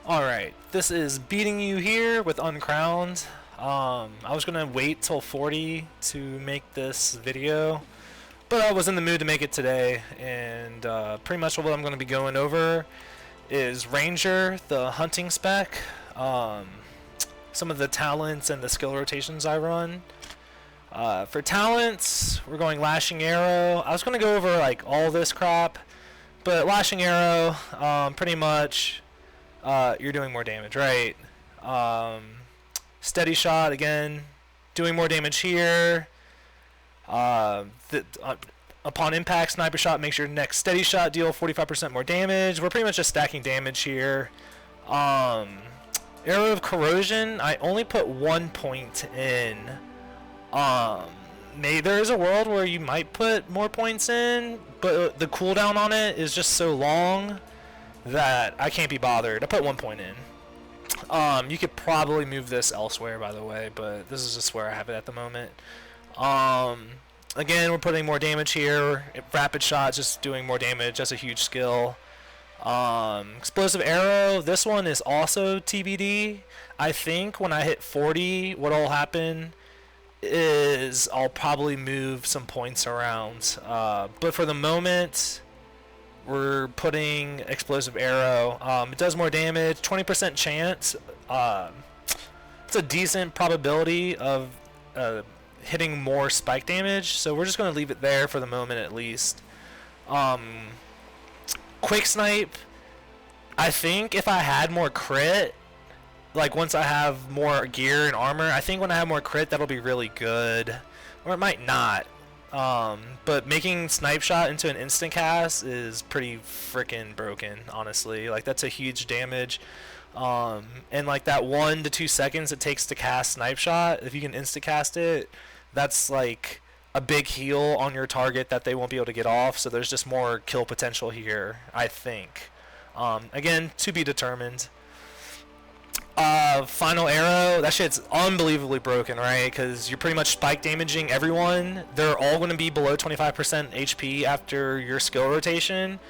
Alright, this is Beating You Here with Uncrowned. I was gonna wait till 40 to make this video, but I was in the mood to make it today, and pretty much what I'm gonna be going over is Ranger, the hunting spec, some of the talents and the skill rotations I run. For talents, we're going Lashing Arrow. I was gonna go over like all this crap, but Lashing Arrow, pretty much you're doing more damage, right? Steady Shot, again, doing more damage here. Upon impact, Sniper Shot makes your next Steady Shot deal 45% more damage. We're pretty much just stacking damage here. Arrow of Corrosion, I only put 1 point in. There is a world where you might put more points in, but the cooldown on it is just so long that I can't be bothered. I put 1 point in. You could probably move this elsewhere, by the way, but this is just where I have it at the moment. Again, we're putting more damage here. Rapid Shot, just doing more damage. That's a huge skill. Explosive Arrow, this one is also TBD. I think when I hit 40, what'll happen is I'll probably move some points around. But for the moment, we're putting Explosive Arrow. It does more damage, 20% chance. It's a decent probability of hitting more spike damage, so we're just going to leave it there for the moment at least. Quick Snipe, I think if I had more crit, like once I have more gear and armor, I think when I have more crit that'll be really good. Or it might not. But making Snipe Shot into an instant cast is pretty freaking broken, honestly. Like, that's a huge damage. And like that 1 to 2 seconds it takes to cast Snipe Shot, if you can instant cast it, that's like a big heal on your target that they won't be able to get off. So there's just more kill potential here, I think. Again, to be determined. Final Arrow, that shit's unbelievably broken, right? Because you're pretty much spike damaging everyone. They're all going to be below 25% HP after your skill rotation.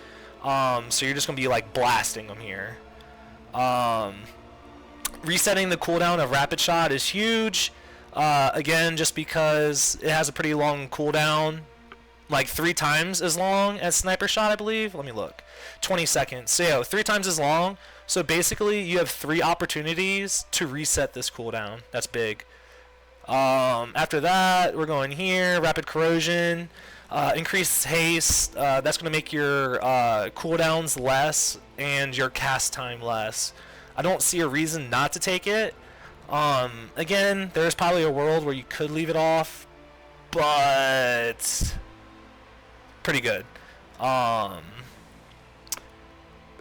So you're just going to be like blasting them here. Resetting the cooldown of Rapid Shot is huge. Again, just because it has a pretty long cooldown. Like 3 times as long as Sniper Shot, I believe. Let me look. 20 seconds. So yeah, 3 times as long. So basically, you have 3 opportunities to reset this cooldown. That's big. After that, we're going here. Rapid Corrosion. Increased haste. That's going to make your cooldowns less and your cast time less. I don't see a reason not to take it. Again, there's probably a world where you could leave it off, but pretty good.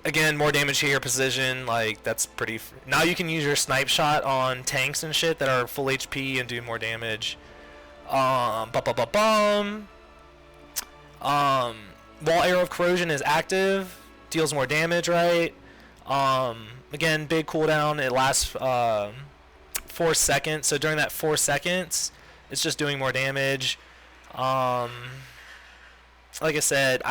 Again, more damage here, precision, like that's pretty. Now you can use your Snipe Shot on tanks and shit that are full HP and do more damage. Wall Arrow of Corrosion is active, deals more damage, right? Again, big cooldown. It lasts 4 seconds. So during that 4 seconds, it's just doing more damage. Like I said,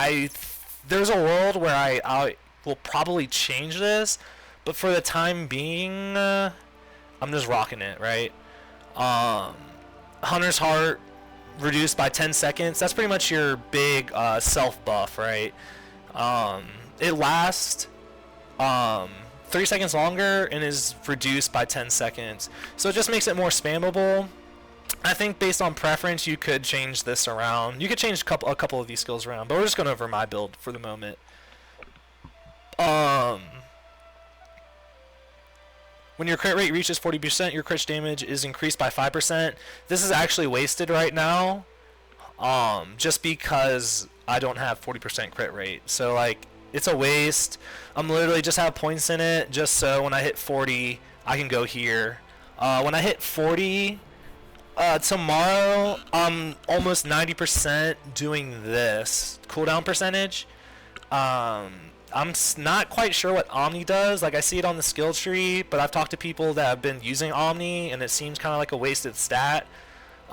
there's a world where I will probably change this, but for the time being, I'm just rocking it, right? Hunter's Heart reduced by 10 seconds. That's pretty much your big self buff, right? It lasts 3 seconds longer and is reduced by 10 seconds. So it just makes it more spammable. I think based on preference, you could change this around. You could change a couple of these skills around, but we're just going over my build for the moment. When your crit rate reaches 40%, your crit damage is increased by 5%. This is actually wasted right now, just because I don't have 40% crit rate. So like, it's a waste. I'm literally just have points in it, just so when I hit 40, I can go here. When I hit 40 tomorrow, I'm almost 90% doing this cooldown percentage. I'm not quite sure what Omni does. Like, I see it on the skill tree, but I've talked to people that have been using Omni, and it seems kind of like a wasted stat.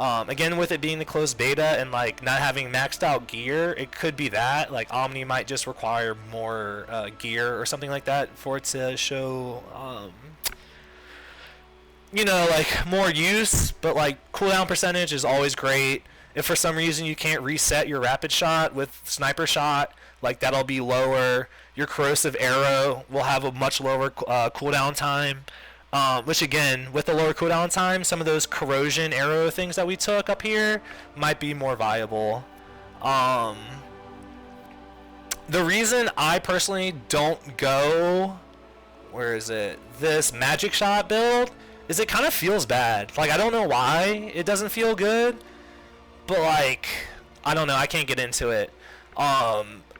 Again, with it being the closed beta and like not having maxed out gear, it could be that like Omni might just require more gear or something like that for it to show, you know, like more use. But like cooldown percentage is always great. If for some reason you can't reset your rapid shot with sniper shot, like that'll be lower. Your corrosive arrow will have a much lower cooldown time. Which again, with the lower cooldown time, some of those corrosion arrow things that we took up here might be more viable. The reason I personally don't go, where is it, this magic shot build, is it kind of feels bad. Like, I don't know why it doesn't feel good, but like, I don't know, I can't get into it.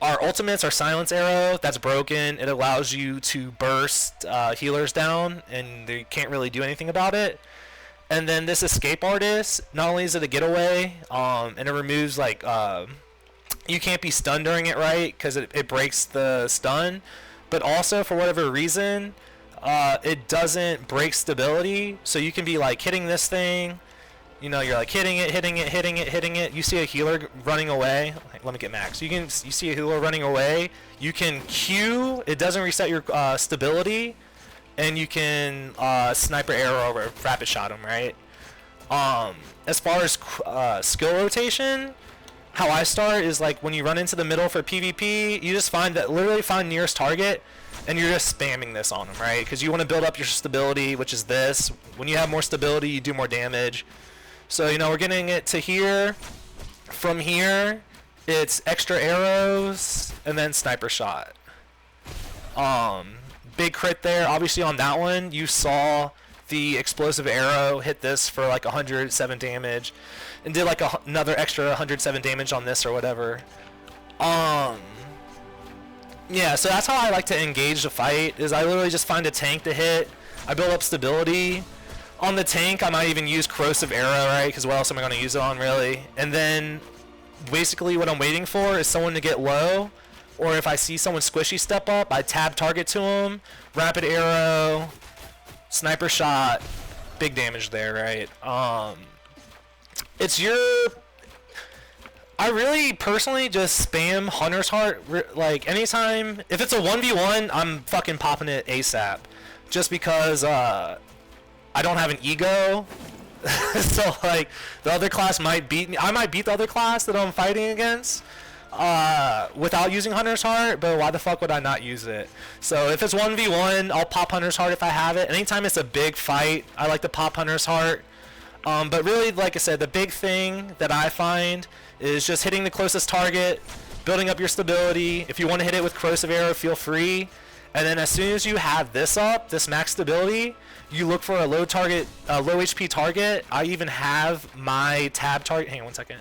Our ultimates are silence arrow. That's broken. It allows you to burst healers down, and they can't really do anything about it. And then this escape artist, not only is it a getaway, and it removes like you can't be stunned during it, right? Because it breaks the stun, but also for whatever reason, it doesn't break stability. So you can be like hitting this thing. You know, you're like hitting it. You see a healer running away. Let me get max. You see a healer running away. You can Q. It doesn't reset your stability, and you can sniper arrow or rapid shot him, right? As far as skill rotation, how I start is like when you run into the middle for PvP, you just literally find nearest target, and you're just spamming this on them, right? Because you want to build up your stability, which is this. When you have more stability, you do more damage. So, you know, we're getting it to here. From here, it's extra arrows and then sniper shot. Big crit there. Obviously on that one, you saw the explosive arrow hit this for like 107 damage and did like another extra 107 damage on this or whatever. Yeah, so that's how I like to engage the fight, is I literally just find a tank to hit. I build up stability. On the tank, I might even use corrosive arrow, right? Because what else am I going to use it on, really? And then, basically, what I'm waiting for is someone to get low, or if I see someone squishy step up, I tab target to them, rapid arrow, sniper shot, big damage there, right? I really personally just spam Hunter's Heart, like anytime. If it's a 1v1, I'm fucking popping it ASAP, just because I don't have an ego. So like the other class might beat me. I might beat the other class that I'm fighting against without using Hunter's Heart, but why the fuck would I not use it? So if it's 1v1, I'll pop Hunter's Heart if I have it. Anytime it's a big fight, I like to pop Hunter's Heart. But really, like I said, the big thing that I find is just hitting the closest target, building up your stability. If you want to hit it with corrosive arrow, feel free. And then as soon as you have this up, this max stability, you look for a low HP target. I even have my tab target. Hang on one second.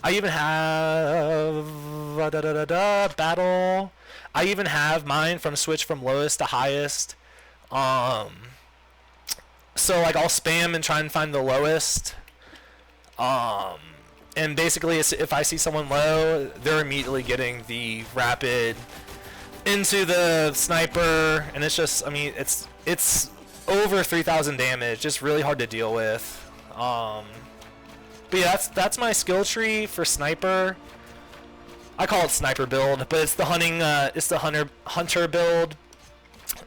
I even have battle. I even have mine from switch from lowest to highest. So like I'll spam and try and find the lowest. And basically, if I see someone low, they're immediately getting the rapid into the sniper, and it's just, I mean, it's over 3,000 damage, just really hard to deal with. But yeah, that's my skill tree for sniper. I call it sniper build, but it's the hunter build.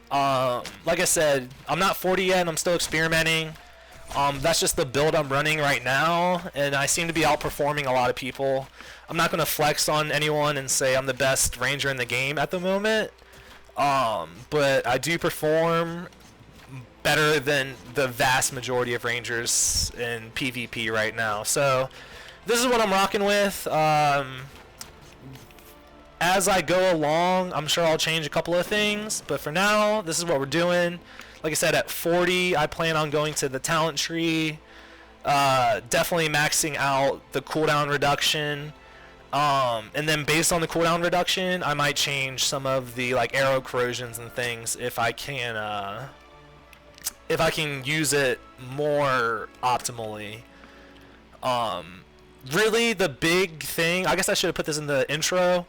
Like I said, I'm not 40 yet, and I'm still experimenting. That's just the build I'm running right now, and I seem to be outperforming a lot of people. I'm not going to flex on anyone and say I'm the best ranger in the game at the moment, but I do perform better than the vast majority of rangers in PvP right now. So this is what I'm rocking with. As I go along, I'm sure I'll change a couple of things, but for now, this is what we're doing. Like I said, at 40, I plan on going to the talent tree, definitely maxing out the cooldown reduction, and then based on the cooldown reduction, I might change some of the like arrow corrosions and things if I can use it more optimally. Really, the big thing, I guess I should have put this in the intro,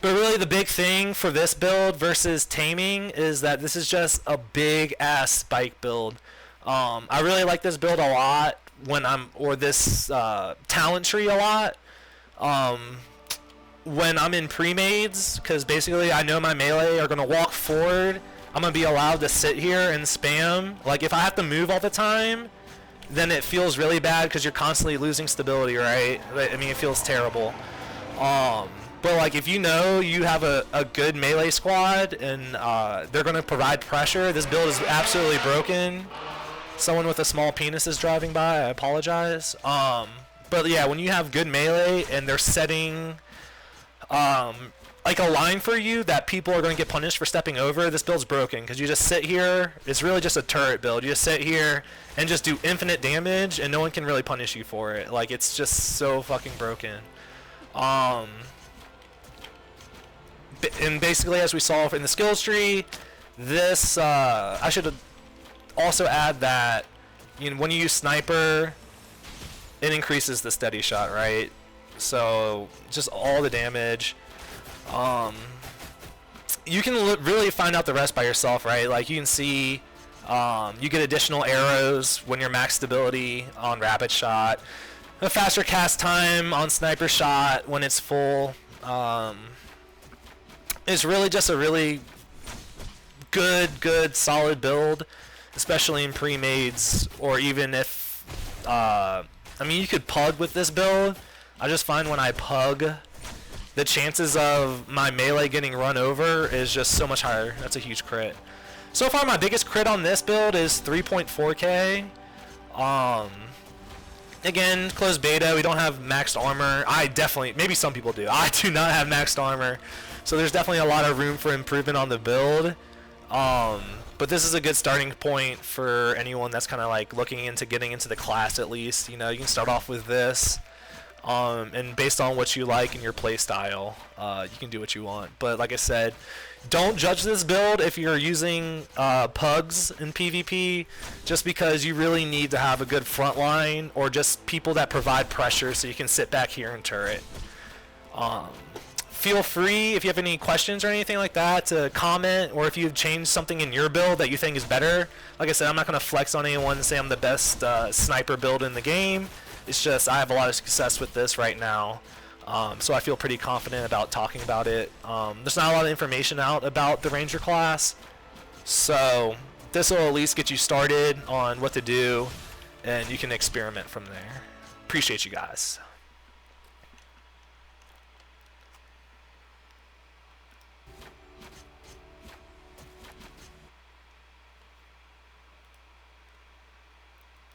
but really the big thing for this build versus taming is that this is just a big ass spike build. I really like this build a lot when or this talent tree a lot when I'm in pre-mades, because basically I know my melee are going to walk forward. I'm going to be allowed to sit here and spam. Like, if I have to move all the time, then it feels really bad because you're constantly losing stability, right? I mean, it feels terrible. But like, if you know you have a good melee squad and they're going to provide pressure, this build is absolutely broken. Someone with a small penis is driving by. I apologize. But yeah, when you have good melee and they're setting like a line for you that people are going to get punished for stepping over, this build's broken because you just sit here. It's really just a turret build. You just sit here and just do infinite damage and no one can really punish you for it. Like, it's just so fucking broken. And basically, as we saw in the skills tree, this I should also add that, you know, when you use sniper, it increases the steady shot, right? So just all the damage. You can really find out the rest by yourself, right? Like, you can see you get additional arrows when you're max stability on rapid shot, a faster cast time on sniper shot when it's full. It's really just a really good solid build, especially in pre-mades, or even if I mean, you could pug with this build. I just find when I pug, the chances of my melee getting run over is just so much higher. That's a huge crit. So far, my biggest crit on this build is 3.4k. Again, closed beta. We don't have maxed armor. I definitely, maybe some people do. I do not have maxed armor. So there's definitely a lot of room for improvement on the build. But this is a good starting point for anyone that's kind of like looking into getting into the class at least. You know, you can start off with this. And based on what you like and your play style, you can do what you want. But like I said, don't judge this build if you're using pugs in PvP, just because you really need to have a good front line or just people that provide pressure so you can sit back here and turret. Feel free, if you have any questions or anything like that, to comment, or if you've changed something in your build that you think is better. Like I said, I'm not going to flex on anyone and say I'm the best sniper build in the game. It's just I have a lot of success with this right now, so I feel pretty confident about talking about it. There's not a lot of information out about the Ranger class, so this will at least get you started on what to do, and you can experiment from there. Appreciate you guys.